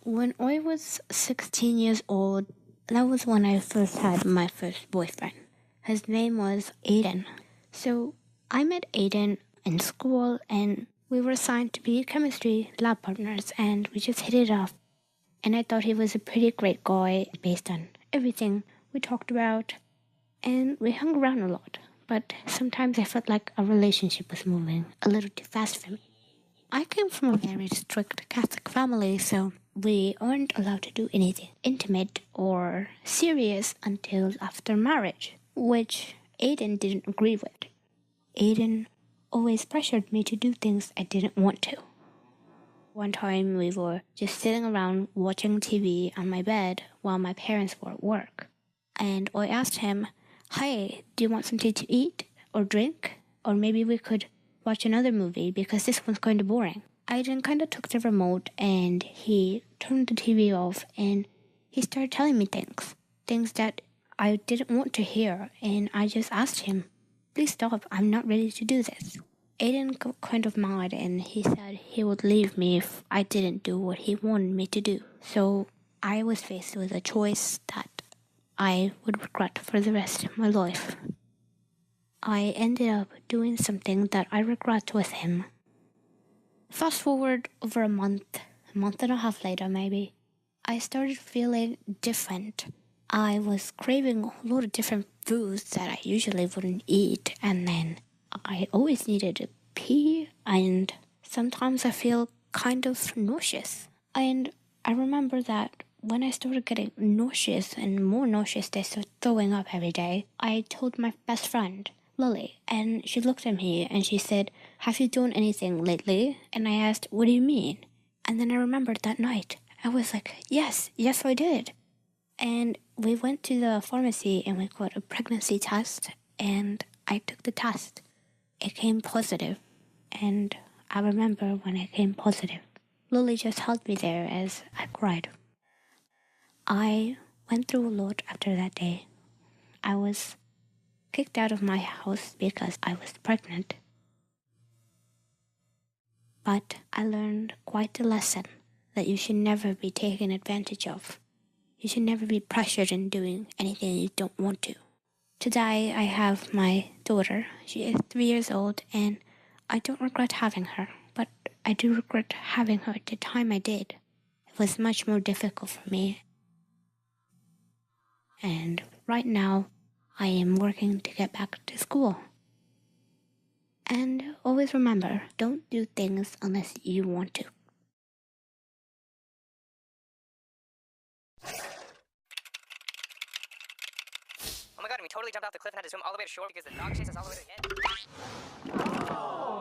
When I was 16 years old, that was when I first had my first boyfriend. His name was Aiden. So I met Aiden in school and we were assigned to be chemistry lab partners and we just hit it off. And I thought he was a pretty great guy based on everything we talked about. And we hung around a lot. But sometimes I felt like our relationship was moving a little too fast for me. I came from a very strict Catholic family, so we weren't allowed to do anything intimate or serious until after marriage, which Aiden didn't agree with. Aiden always pressured me to do things I didn't want to. One time we were just sitting around watching TV on my bed while my parents were at work. And I asked him, "Hey, do you want something to eat or drink? Or maybe we could watch another movie because this one's kind of boring." Aiden kind of took the remote and he turned the TV off and he started telling me things that I didn't want to hear. And I just asked him, "Please stop, I'm not ready to do this." Aiden got kind of mad and he said he would leave me if I didn't do what he wanted me to do. So I was faced with a choice that I would regret for the rest of my life. I ended up doing something that I regret with him. Fast forward over a month and a half later maybe, I started feeling different. I was craving a lot of different foods that I usually wouldn't eat, and then I always needed to pee, and sometimes I feel kind of nauseous. And I remember that when I started getting nauseous and more nauseous, I started throwing up every day. I told my best friend, Lily, and she looked at me and she said, "Have you done anything lately?" And I asked, "What do you mean?" And then I remembered that night. I was like, yes, I did. And we went to the pharmacy and we got a pregnancy test and I took the test. It came positive, and I remember when it came positive. Lily just held me there as I cried. I went through a lot after that day. I was kicked out of my house because I was pregnant. But I learned quite a lesson that you should never be taken advantage of. You should never be pressured in doing anything you don't want to. Today I have my daughter. She is 3 years old and I don't regret having her, but I do regret having her at the time I did. It was much more difficult for me. And right now I am working to get back to school. And always remember, don't do things unless you want to. Oh my god, and we totally jumped off the cliff and had to swim all the way to shore because the dog chased us all the way to the end. Oh.